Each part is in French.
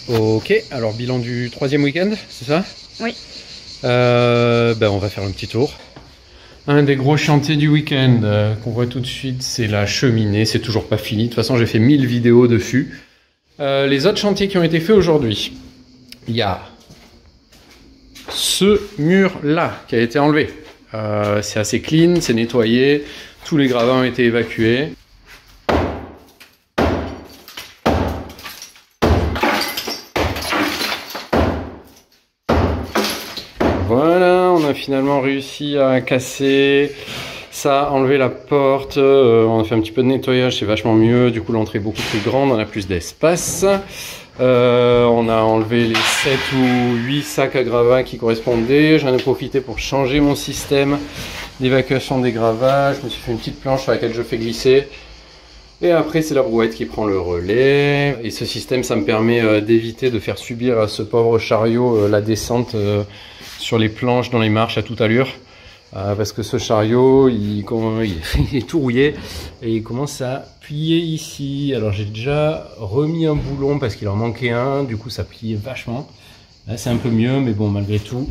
Ok, alors bilan du 3e week-end, c'est ça? Oui. On va faire un petit tour. Un des gros chantiers du week-end qu'on voit tout de suite, c'est la cheminée. C'est toujours pas fini. De toute façon, j'ai fait 1000 vidéos dessus. Les autres chantiers qui ont été faits aujourd'hui, il y a ce mur-là qui a été enlevé. C'est assez clean, c'est nettoyé. Tous les gravats ont été évacués. Voilà, on a finalement réussi à casser ça, enlever la porte, on a fait un petit peu de nettoyage, c'est vachement mieux, du coup l'entrée est beaucoup plus grande, on a plus d'espace. On a enlevé les 7 ou 8 sacs à gravats qui correspondaient, j'en ai profité pour changer mon système d'évacuation des gravats, je me suis fait une petite planche sur laquelle je fais glisser. Et après c'est la brouette qui prend le relais. Et ce système, ça me permet d'éviter de faire subir à ce pauvre chariot la descente sur les planches dans les marches à toute allure. Parce que ce chariot, il est tout rouillé et il commence à plier ici. Alors j'ai déjà remis un boulon parce qu'il en manquait un, du coup ça pliait vachement. Là c'est un peu mieux, mais bon, malgré tout,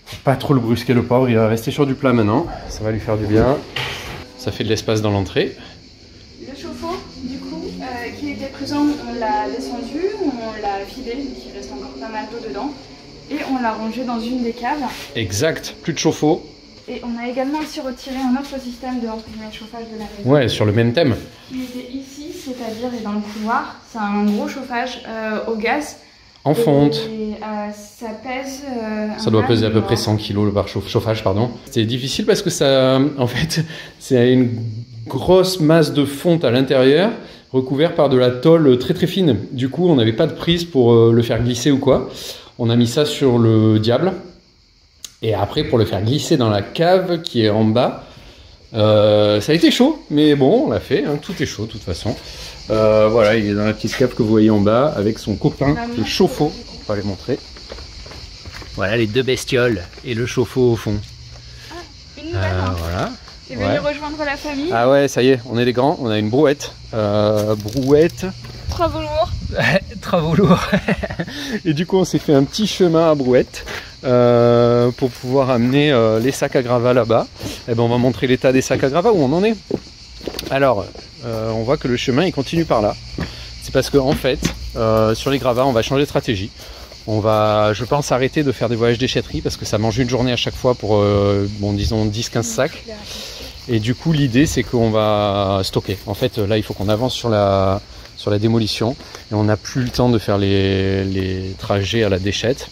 faut pas trop le brusquer le pauvre, il va rester sur du plat maintenant. Ça va lui faire du bien. Ça fait de l'espace dans l'entrée. Le chauffe-eau, du coup, qui était présent, on l'a descendu, on l'a vidé, il reste encore pas mal d'eau dedans. Et on l'a rangé dans une des caves. Exact, plus de chauffe-eau. Et on a également aussi retiré un autre système de chauffage de la maison. Ouais, sur le même thème. Qui était ici, c'est-à-dire dans le couloir. C'est un gros chauffage au gaz. En fonte. Et ça pèse... ça doit peser à peu près 100 kg par chauffage, pardon. C'est difficile parce que ça, en fait, c'est une grosse masse de fonte à l'intérieur, recouvert par de la tôle très très fine. Du coup, on n'avait pas de prise pour le faire glisser ou quoi. On a mis ça sur le diable. Et après, pour le faire glisser dans la cave qui est en bas, ça a été chaud. Mais bon, on l'a fait. Hein, tout est chaud de toute façon. Voilà, il est dans la petite cave que vous voyez en bas avec son copain, le chauffe-eau. On va les montrer. Voilà les deux bestioles et le chauffe-eau au fond. Ah, une nouvelle. Voilà. T'es venu rejoindre la famille. Ah ouais, ça y est, on est les grands. On a une brouette. Brouette. Travaux lourds. Travaux lourds. Et du coup, on s'est fait un petit chemin à brouette pour pouvoir amener les sacs à gravats là-bas. Et ben, on va montrer l'état des sacs à gravats, où on en est. Alors, on voit que le chemin il continue par là. C'est parce qu'en fait, sur les gravats, on va changer de stratégie. On va, je pense, arrêter de faire des voyages déchetterie parce que ça mange une journée à chaque fois pour, bon, disons 10-15 sacs. Et du coup, l'idée, c'est qu'on va stocker. En fait, là, il faut qu'on avance sur la démolition et on n'a plus le temps de faire les trajets à la déchette.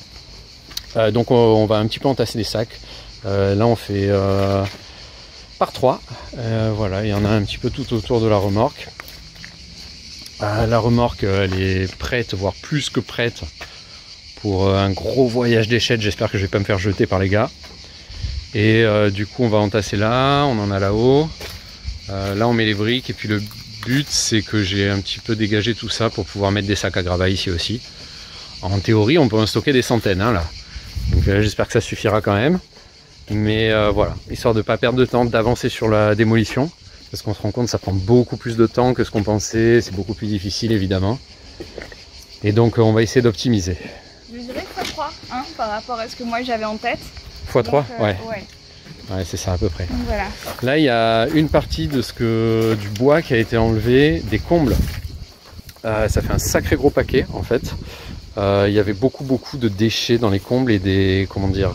Donc, on va un petit peu entasser des sacs. Là, on fait par 3. Voilà, il y en a un petit peu tout autour de la remorque. La remorque, elle est prête, voire plus que prête pour un gros voyage déchette. J'espère que je vais pas me faire jeter par les gars. Et du coup, on va entasser là, on en a là-haut. Là, on met les briques et puis le but, c'est que j'ai un petit peu dégagé tout ça pour pouvoir mettre des sacs à gravats ici aussi. En théorie, on peut en stocker des centaines, hein, là. Donc j'espère que ça suffira quand même. Mais voilà, histoire de ne pas perdre de temps, d'avancer sur la démolition. Parce qu'on se rend compte que ça prend beaucoup plus de temps que ce qu'on pensait. C'est beaucoup plus difficile, évidemment. Et donc, on va essayer d'optimiser. Je dirais x3, hein, par rapport à ce que moi j'avais en tête. x3 ouais. Ouais, c'est ça à peu près. Donc, voilà. Là, il y a une partie de du bois qui a été enlevé, des combles. Ça fait un sacré gros paquet, en fait. Il y avait beaucoup de déchets dans les combles et des, comment dire,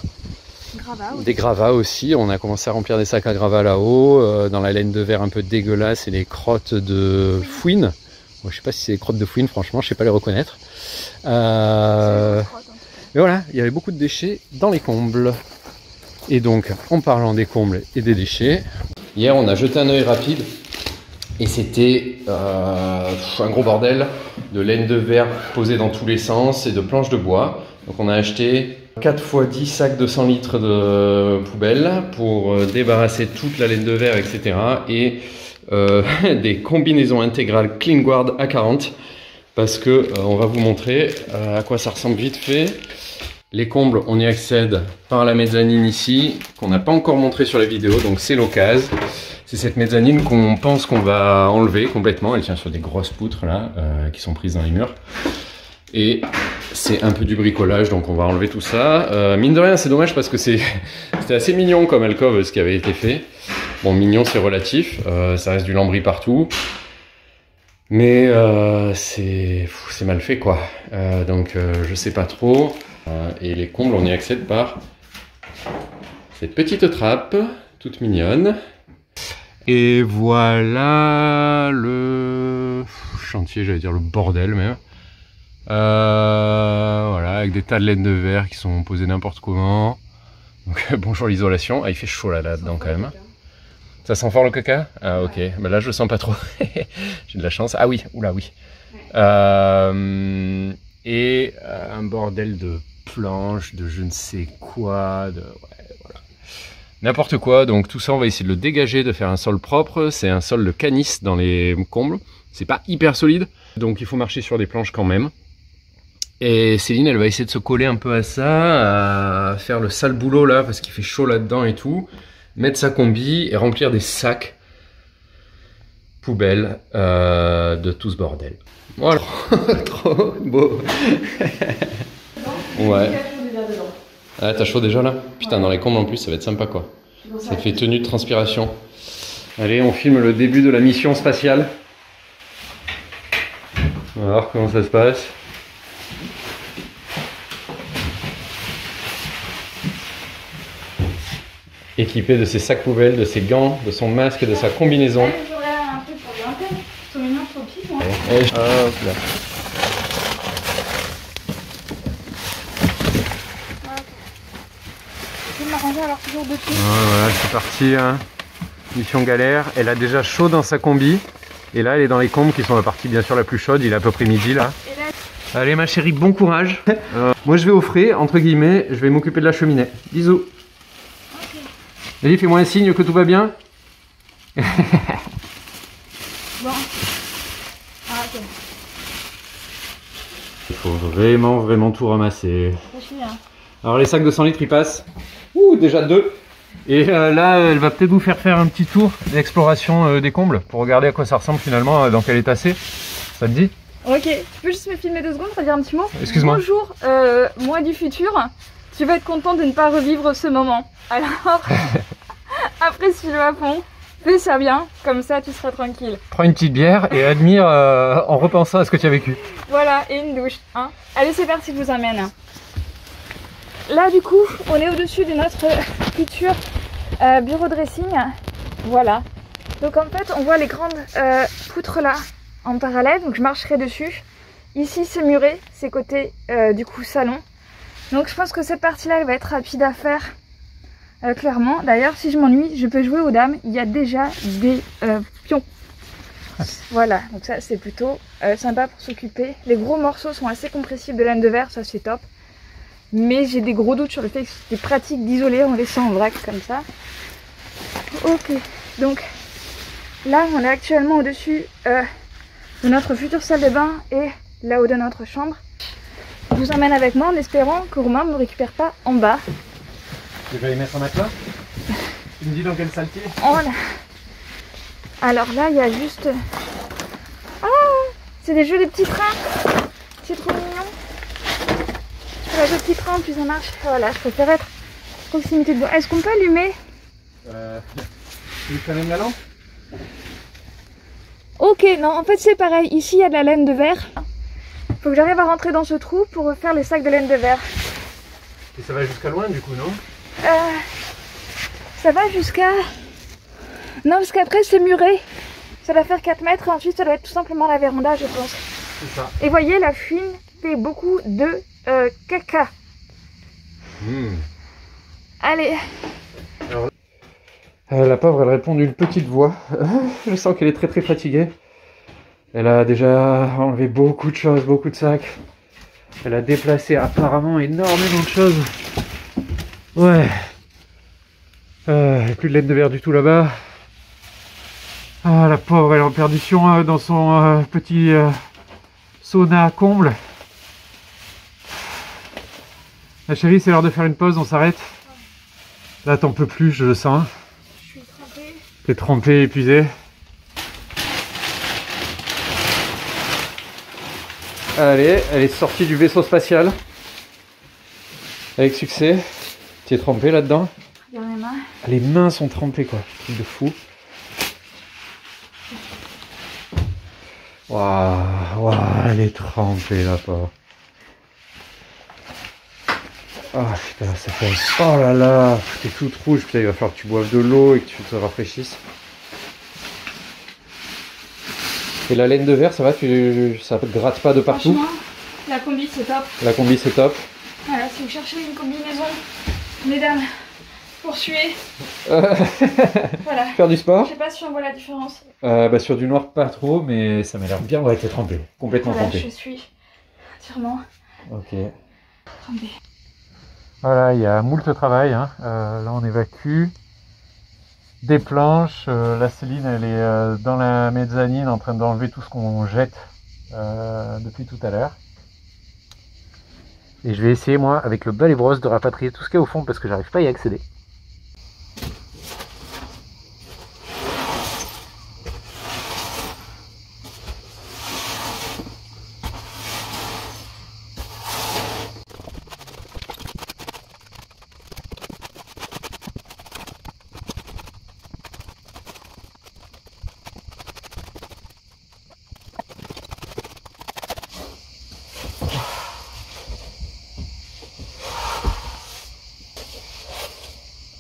des gravats aussi. On a commencé à remplir des sacs à gravats là-haut, dans la laine de verre un peu dégueulasse et les crottes de fouine. Bon, je sais pas si c'est des crottes de fouine, franchement, je sais pas les reconnaître. Mais voilà, il y avait beaucoup de déchets dans les combles. Et donc, en parlant des combles et des déchets, hier on a jeté un œil rapide et c'était un gros bordel de laine de verre posée dans tous les sens et de planches de bois. Donc on a acheté 4 x 10 sacs de 100 litres de poubelle pour débarrasser toute la laine de verre, etc. Et des combinaisons intégrales Clean Guard A40 parce que on va vous montrer à quoi ça ressemble vite fait. Les combles, on y accède par la mezzanine ici, qu'on n'a pas encore montré sur la vidéo, donc c'est l'occasion. C'est cette mezzanine qu'on pense qu'on va enlever complètement. Elle tient sur des grosses poutres là, qui sont prises dans les murs. Et c'est un peu du bricolage, donc on va enlever tout ça. Mine de rien, c'est dommage parce que c'était assez mignon comme alcôve ce qui avait été fait. Bon, mignon, c'est relatif. Ça reste du lambris partout. Mais c'est mal fait, quoi. Donc, je sais pas trop. Et les combles, on y accède par cette petite trappe, toute mignonne. Et voilà le chantier, j'allais dire le bordel même. Voilà, avec des tas de laine de verre qui sont posées n'importe comment. Donc bonjour l'isolation. Ah, il fait chaud là-dedans quand même. Ça sent fort le caca? Ah ok, bah là je le sens pas trop. J'ai de la chance. Ah oui, oula oui. Et un bordel de planches, de je ne sais quoi, de... Ouais, voilà. N'importe quoi, donc tout ça on va essayer de le dégager, de faire un sol propre. C'est un sol de canis dans les combles. C'est pas hyper solide, donc il faut marcher sur des planches quand même. Et Céline, elle va essayer de se coller un peu à ça, à faire le sale boulot là, parce qu'il fait chaud là-dedans et tout. Mettre sa combi et remplir des sacs poubelles de tout ce bordel. Voilà, trop beau. Ouais. Ah, t'as chaud déjà là? Putain, dans les combles en plus, ça va être sympa quoi. Ça fait tenue de transpiration. Allez, on filme le début de la mission spatiale. On va voir comment ça se passe. Équipé de ses sacs poubelles, de ses gants, de son masque et de sa combinaison. J'aurais un truc pour grimper. Ils sont mignons sur le pied, moi. Hop là. Je vais m'arranger alors toujours dessus. Voilà, c'est parti. Hein. Mission galère. Elle a déjà chaud dans sa combi. Et là, elle est dans les combles qui sont la partie bien sûr la plus chaude. Il est à peu près midi là. Allez ma chérie, bon courage. Moi je vais au frais, entre guillemets. Je vais m'occuper de la cheminée. Bisous. Allez, fais-moi un signe que tout va bien. Bon. Ah, ok. Il faut vraiment tout ramasser. Réfléchis, hein. Alors les sacs de 100 litres ils passent. Ouh, déjà 2. Et là, elle va peut-être vous faire un petit tour d'exploration des combles pour regarder à quoi ça ressemble finalement, dans quel état c'est. Ça te dit? Ok, tu peux juste me filmer 2 secondes pour dire un petit mot? Excuse-moi. Bonjour, moi du futur, tu vas être content de ne pas revivre ce moment. Alors, apprécie-le à fond, fais ça bien, comme ça tu seras tranquille. Prends une petite bière et admire en repensant à ce que tu as vécu. Voilà, et une douche. Hein. Allez, c'est parti, je vous emmène. Là, du coup, on est au-dessus de notre futur bureau dressing. Voilà. Donc en fait, on voit les grandes poutres là en parallèle, donc je marcherai dessus. Ici, c'est muré, c'est côté du coup salon. Donc je pense que cette partie-là, elle va être rapide à faire. Clairement, d'ailleurs si je m'ennuie je peux jouer aux dames, il y a déjà des pions. Voilà, donc ça c'est plutôt sympa pour s'occuper. Les gros morceaux sont assez compressibles de laine de verre, ça c'est top. Mais j'ai des gros doutes sur le fait que c'était pratique d'isoler en laissant en vrac comme ça. Ok, donc là on est actuellement au-dessus de notre future salle de bain et là-haut de notre chambre. Je vous emmène avec moi en espérant que Romain ne me récupère pas en bas. Tu vas y mettre un matelas? Tu me dis dans quel saleté? Oh là. Alors là, il y a juste... Ah, c'est des jeux de petits trains. C'est trop mignon. Je fais la jeu de petits trains, puis ça marche. Voilà, je préfère être à proximité de vous. Est-ce qu'on peut allumer? Tu veux quand même la lampe? Ok, non, en fait c'est pareil. Ici, il y a de la laine de verre. Faut que j'arrive à rentrer dans ce trou pour refaire les sacs de laine de verre. Et ça va jusqu'à loin du coup, non? Ça va jusqu'à... Non, parce qu'après c'est muré. Ça doit faire 4 mètres et ensuite ça doit être tout simplement la véranda, je pense. C'est ça. Et voyez, la fuite fait beaucoup de caca. Allez. Alors, la pauvre, elle répond d'une petite voix. Je sens qu'elle est très fatiguée. Elle a déjà enlevé beaucoup de choses, beaucoup de sacs. Elle a déplacé apparemment énormément de choses. Ouais. Plus de laine de verre du tout là-bas. Ah, la pauvre, elle est en perdition dans son petit sauna à comble. La chérie, c'est l'heure de faire une pause, on s'arrête. Là, t'en peux plus, je le sens. Je suis trempée. T'es trempé, épuisé. Allez, elle est sortie du vaisseau spatial. Avec succès. Tu es trempé là-dedans? Regarde mes mains. Les mains sont trempées quoi, truc de fou. Waouh, elle est trempée la pauvre. Oh putain, ça fait... Oh là là, t'es toute rouge, putain, il va falloir que tu boives de l'eau et que tu te rafraîchisses. Et la laine de verre, ça va, ça te gratte pas de partout? Franchement, la combi c'est top. La combi c'est top. Voilà, si vous cherchez une combinaison, mesdames, pour suer. Voilà. Faire du sport? Je sais pas si on voit la différence. Bah, sur du noir pas trop, mais ça m'a l'air bien. Ouais, t'es trempé, complètement Voilà, trempé. je suis entièrement Ok. trempée. Voilà, il y a moult travail, hein. Là on évacue des planches, la Céline elle est dans la mezzanine en train d'enlever tout ce qu'on jette depuis tout à l'heure. Et je vais essayer moi avec le balai brosse de rapatrier tout ce qu'il y a au fond parce que j'arrive pas à y accéder.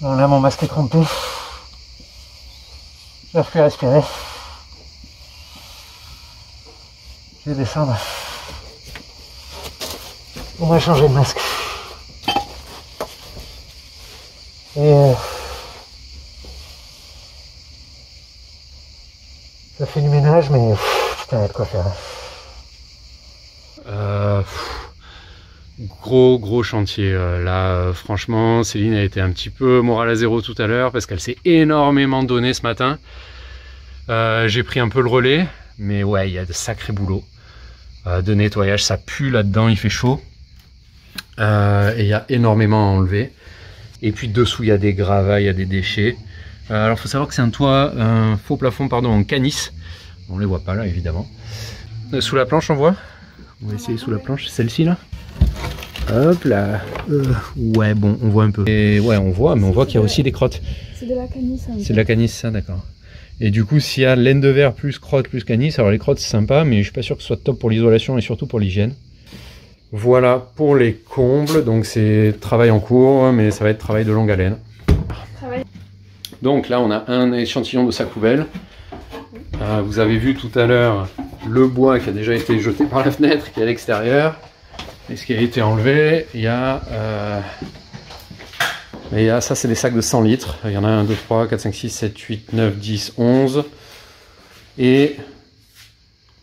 Bon, là mon masque est trempé. J'arrive plus à respirer. Je vais descendre. On va changer de masque. Et ça fait du ménage, mais putain, il y a de quoi faire. Gros chantier là, franchement Céline a été un petit peu morale à zéro tout à l'heure parce qu'elle s'est énormément donné ce matin. J'ai pris un peu le relais, mais ouais, il y a de sacrés boulots de nettoyage, ça pue là-dedans, il fait chaud et il y a énormément à enlever. Et puis dessous il y a des gravats, il y a des déchets. Alors il faut savoir que c'est un faux plafond pardon, en canis, on les voit pas là évidemment. Sous la planche on voit. On va essayer sous la planche, celle-ci là. Hop là. Ouais, bon, on voit un peu. Et ouais, on voit, mais on voit qu'il y a aussi des crottes. C'est de la canisse. C'est de la canisse, ça, d'accord. Et du coup, s'il y a laine de verre plus crotte plus canisse, alors les crottes c'est sympa, mais je suis pas sûr que ce soit top pour l'isolation et surtout pour l'hygiène. Voilà pour les combles. Donc c'est travail en cours, mais ça va être travail de longue haleine. Donc là, on a un échantillon de sac poubelle. Vous avez vu tout à l'heure le bois qui a déjà été jeté par la fenêtre, qui est à l'extérieur. Et ce qui a été enlevé, il y a ça, c'est des sacs de 100 litres. Il y en a 1, 2, 3, 4, 5, 6, 7, 8, 9, 10, 11. Et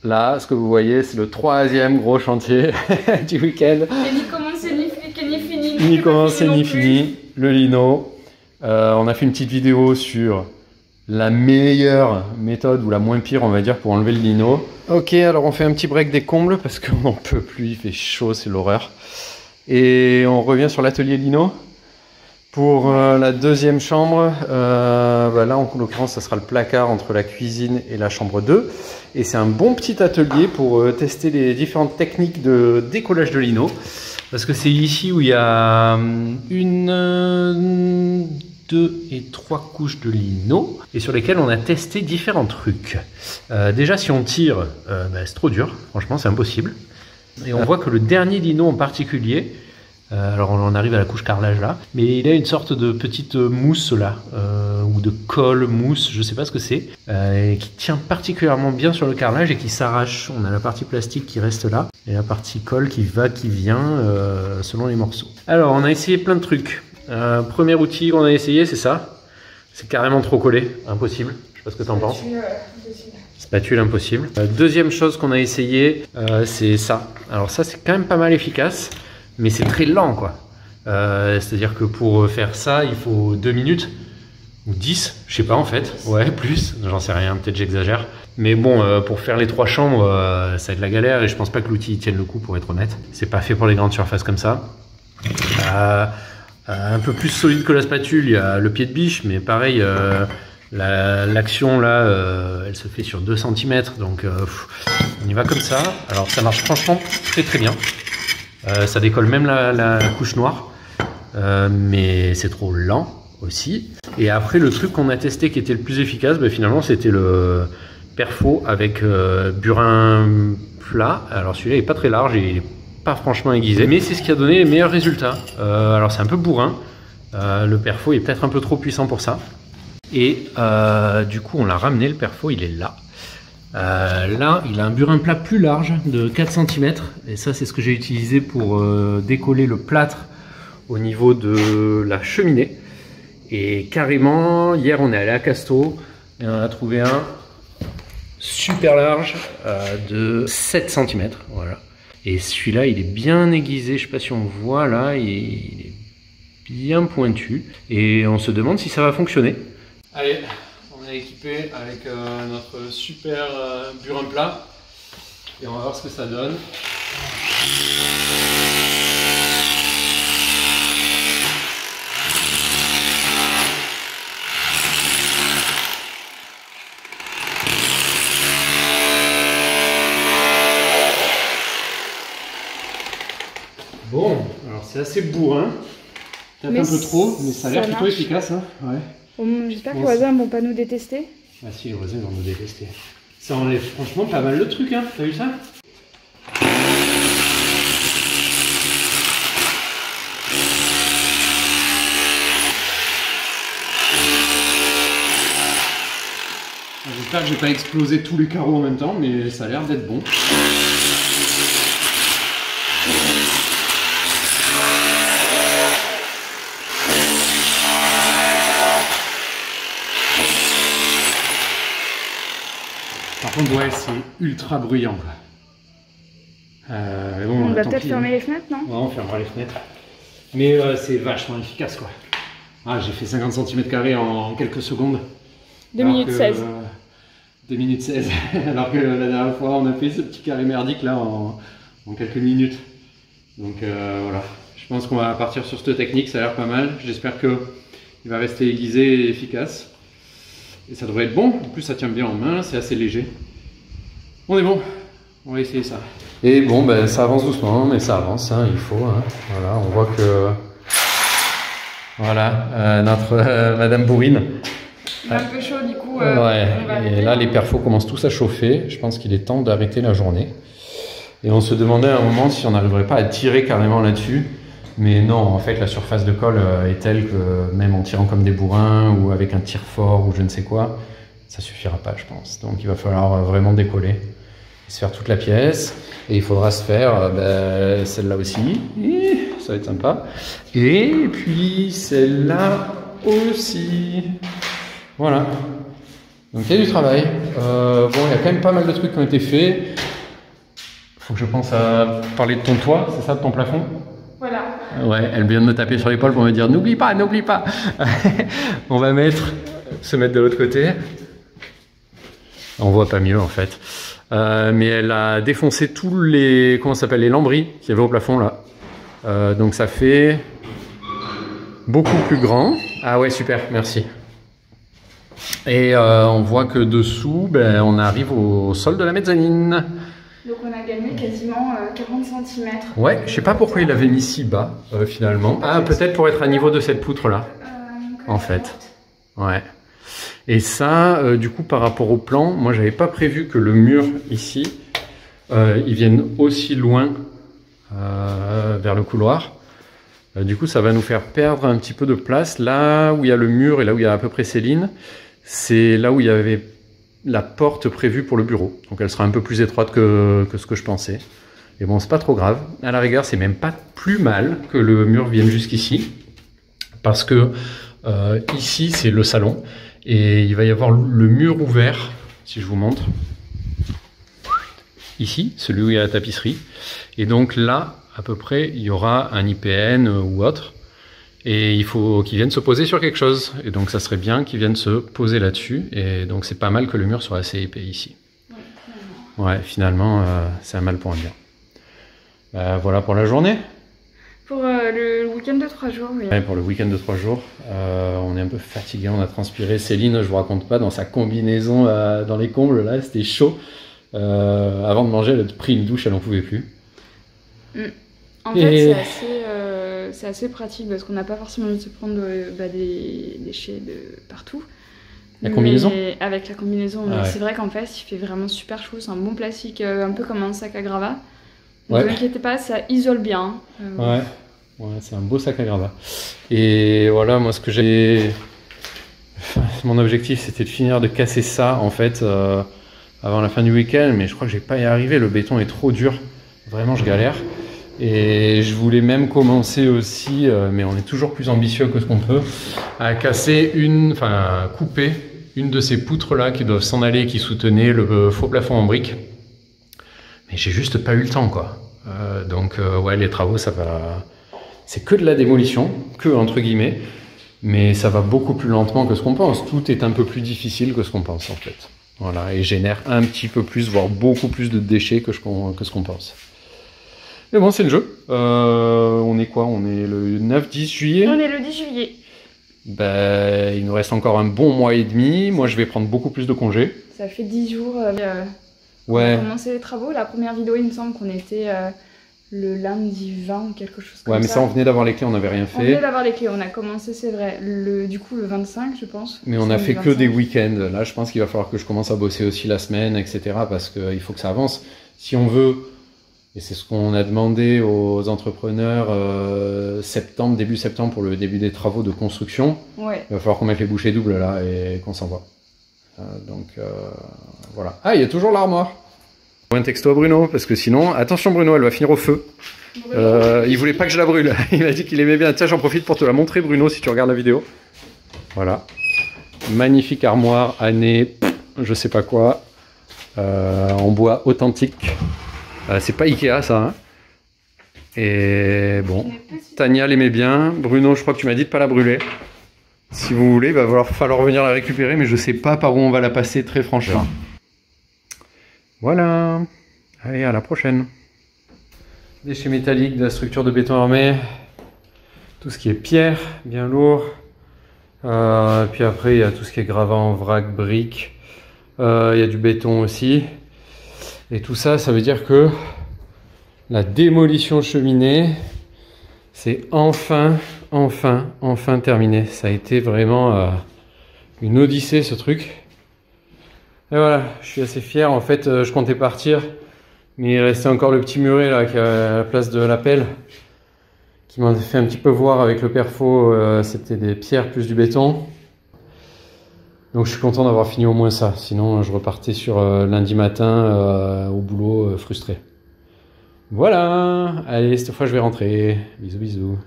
là, ce que vous voyez, c'est le 3e gros chantier du week-end. Ni commencé, ni fini. Ni commencé, ni fini. Le lino. On a fait une petite vidéo sur la meilleure méthode ou la moins pire on va dire pour enlever le lino. Ok, alors on fait un petit break des combles parce qu'on n'en peut plus, il fait chaud, c'est l'horreur. Et on revient sur l'atelier lino pour la deuxième chambre. Là en l'occurrence ça sera le placard entre la cuisine et la chambre 2. Et c'est un bon petit atelier pour tester les différentes techniques de décollage de lino. Parce que c'est ici où il y a 1, 2 et 3 couches de lino et sur lesquelles on a testé différents trucs. Déjà si on tire, c'est trop dur, franchement c'est impossible. Et on voit que le dernier lino en particulier, alors on en arrive à la couche carrelage là, mais il a une sorte de petite mousse là, ou de colle mousse, je sais pas ce que c'est, qui tient particulièrement bien sur le carrelage et qui s'arrache. On a la partie plastique qui reste là et la partie colle qui va, qui vient selon les morceaux. Alors on a essayé plein de trucs. Premier outil qu'on a essayé, c'est ça. C'est carrément trop collé, impossible. Je sais pas ce que tu en penses. Spatule impossible. Deuxième chose qu'on a essayé, c'est ça. Alors ça, c'est quand même pas mal efficace, mais c'est très lent, quoi. C'est-à-dire que pour faire ça, il faut 2 minutes ou 10, je sais pas en fait. Ouais, plus, j'en sais rien, peut-être j'exagère. Mais bon, pour faire les 3 chambres, ça va être la galère et je pense pas que l'outil tienne le coup, pour être honnête. C'est pas fait pour les grandes surfaces comme ça. Un peu plus solide que la spatule, il y a le pied de biche, mais pareil, L'action là, elle se fait sur 2 cm, donc on y va comme ça. Alors ça marche franchement très bien. Ça décolle même la couche noire, mais c'est trop lent aussi. Et après, le truc qu'on a testé qui était le plus efficace, finalement c'était le perfo avec burin plat. Alors celui-là est pas très large, il est pas franchement aiguisé, mais c'est ce qui a donné les meilleurs résultats. Alors c'est un peu bourrin, le perfo est peut-être un peu trop puissant pour ça. Et du coup on l'a ramené, le perfo il est là. Là il a un burin plat plus large de 4 cm, et ça c'est ce que j'ai utilisé pour décoller le plâtre au niveau de la cheminée. Et carrément, hier on est allé à Casto et on a trouvé un super large de 7 cm. Voilà. Et celui-là il est bien aiguisé, je sais pas si on voit là, il est bien pointu. Et on se demande si ça va fonctionner. Allez, on est équipé avec notre super burin plat et on va voir ce que ça donne. Bon, alors c'est assez bourrin, peut-être un peu trop, mais ça a l'air plutôt efficace. Hein, ouais. J'espère que les voisins ne vont pas nous détester. Ah si, les voisins vont nous détester. Ça enlève franchement pas mal de trucs, hein. T'as vu ça? J'espère que j'ai pas explosé tous les carreaux en même temps, mais ça a l'air d'être bon. Par contre, ouais, c'est ultra bruyant. Bon, on va peut-être fermer les fenêtres, non? Ouais, on fermera les fenêtres. Mais c'est vachement efficace, quoi. Ah, j'ai fait 50 cm² en quelques secondes. 2 minutes 16. 2 minutes 16. Alors que la dernière fois, on a fait ce petit carré merdique là en quelques minutes. Donc voilà. Je pense qu'on va partir sur cette technique, ça a l'air pas mal. J'espère qu'il va rester aiguisé et efficace. Et ça devrait être bon, en plus ça tient bien en main, c'est assez léger. On est bon, on va essayer ça. Et bon, ben, ça avance doucement, mais ça avance, hein, il faut. Hein. Voilà, on voit que... Voilà, notre Madame Bourrine. Il est un peu chaud du coup. Ouais, et là les perfos commencent tous à chauffer. Je pense qu'il est temps d'arrêter la journée. Et on se demandait à un moment si on n'arriverait pas à tirer carrément là-dessus. Mais non, en fait, la surface de colle est telle que même en tirant comme des bourrins ou avec un tir fort ou je ne sais quoi, ça suffira pas, je pense. Donc il va falloir vraiment décoller et se faire toute la pièce. Et il faudra se faire celle-là aussi. Et ça va être sympa. Et puis celle-là aussi. Voilà. Donc il y a du travail. Bon, il y a quand même pas mal de trucs qui ont été faits. Faut que je pense à parler de ton toit, c'est ça, de ton plafond? Voilà. Ouais, elle vient de me taper sur l'épaule pour me dire n'oublie pas, n'oublie pas. On va se mettre de l'autre côté. On voit pas mieux en fait. Mais elle a défoncé tous les, comment ça s'appelle, les lambris qu'il y avait au plafond là. Donc ça fait beaucoup plus grand. Ah ouais, super, merci. Et on voit que dessous, on arrive au sol de la mezzanine. Donc on a gagné quasiment 40 cm. Ouais, je sais pas pourquoi il l'avait mis si bas finalement. Ah, peut-être pour être à niveau de cette poutre là, en fait. Ouais. Et ça, du coup, par rapport au plan, moi j'avais pas prévu que le mur ici, il vienne aussi loin vers le couloir. Du coup, ça va nous faire perdre un petit peu de place. Là où il y a le mur et là où il y a à peu près Céline, c'est là où il y avait la porte prévue pour le bureau. Donc elle sera un peu plus étroite que ce que je pensais. Et bon, c'est pas trop grave. À la rigueur, c'est même pas plus mal que le mur vienne jusqu'ici. Parce que ici, c'est le salon. Et il va y avoir le mur ouvert, si je vous montre. Ici, celui où il y a la tapisserie. Et donc là, à peu près, il y aura un IPN ou autre. Et il faut qu'ils viennent se poser sur quelque chose. Et donc ça serait bien qu'ils viennent se poser là-dessus. Et donc c'est pas mal que le mur soit assez épais ici. Ouais, finalement, c'est un mal pour un bien. Voilà pour la journée. Pour le week-end de 3 jours, oui. Ouais, pour le week-end de 3 jours, on est un peu fatigué, on a transpiré. Céline, je vous raconte pas, dans sa combinaison dans les combles, là, c'était chaud. Avant de manger, elle a pris une douche, elle n'en pouvait plus. En fait, c'est assez pratique parce qu'on n'a pas forcément envie de se prendre des déchets de partout. La combinaison? Mais avec la combinaison, Ah ouais. c'est vrai qu'en fait, il fait vraiment super chaud. C'est un bon plastique, un peu comme un sac à gravat. Ne vous inquiétez pas, ça isole bien. Ouais, c'est un beau sac à gravat. Et voilà, moi, ce que j'ai... Mon objectif, c'était de finir de casser ça, en fait, avant la fin du week-end. Mais je crois que je vais pas y arriver. Le béton est trop dur. Vraiment, je galère. Et je voulais même commencer aussi, mais on est toujours plus ambitieux que ce qu'on peut, à casser couper une de ces poutres-là qui doivent s'en aller, qui soutenaient le faux plafond en briques. Mais j'ai juste pas eu le temps, quoi. Donc, ouais, les travaux, ça va... C'est que de la démolition, que entre guillemets, mais ça va beaucoup plus lentement que ce qu'on pense. Tout est un peu plus difficile que ce qu'on pense, en fait. Voilà, et génère un petit peu plus, voire beaucoup plus de déchets que ce qu'on pense. Mais bon, c'est le jeu. On est quoi? On est le 9-10 juillet? On est le 10 juillet. Ben, il nous reste encore un bon mois et demi. Moi, je vais prendre beaucoup plus de congés. Ça fait 10 jours. On Ouais. a commencé les travaux. La première vidéo, il me semble qu'on était le lundi 20 ou quelque chose comme ça. Ouais, mais ça, on venait d'avoir les clés, on n'avait rien On venait fait. d'avoir les clés. On a commencé, c'est vrai, du coup le 25, je pense. Mais on a fait que Samedi des 25. week-ends. Là, je pense qu'il va falloir que je commence à bosser aussi la semaine, etc. Parce qu'il faut que ça avance. Si on veut, et c'est ce qu'on a demandé aux entrepreneurs début septembre pour le début des travaux de construction, Ouais. il va falloir qu'on mette les bouchées doubles là et qu'on s'envoie. Voilà. Ah, il y a toujours l'armoire. Un texto à Bruno, parce que sinon, attention Bruno, elle va finir au feu. Il voulait pas que je la brûle. Il m'a dit qu'il aimait bien. Tiens, j'en profite pour te la montrer Bruno, si tu regardes la vidéo. Voilà. Magnifique armoire, année, je sais pas quoi, en bois authentique. C'est pas Ikea ça. Hein. Et bon, Tania l'aimait bien. Bruno, je crois que tu m'as dit de pas la brûler. Si vous voulez, il va falloir venir la récupérer, mais je sais pas par où on va la passer très franchement. Voilà. Allez, à la prochaine. Déchets métalliques de la structure de béton armé. Tout ce qui est pierre, bien lourd. Puis après, il y a tout ce qui est gravat en vrac, briques. Il y a du béton aussi. Et tout ça, ça veut dire que la démolition cheminée, c'est enfin terminé. Ça a été vraiment une odyssée, ce truc. Et voilà, je suis assez fier. En fait, je comptais partir, mais il restait encore le petit muret là, qui est à la place de la pelle, qui m'a fait un petit peu voir avec le perfo. C'était des pierres plus du béton. Donc je suis content d'avoir fini au moins ça. Sinon, je repartais sur lundi matin au boulot frustré. Voilà. Allez, cette fois, je vais rentrer. Bisous, bisous.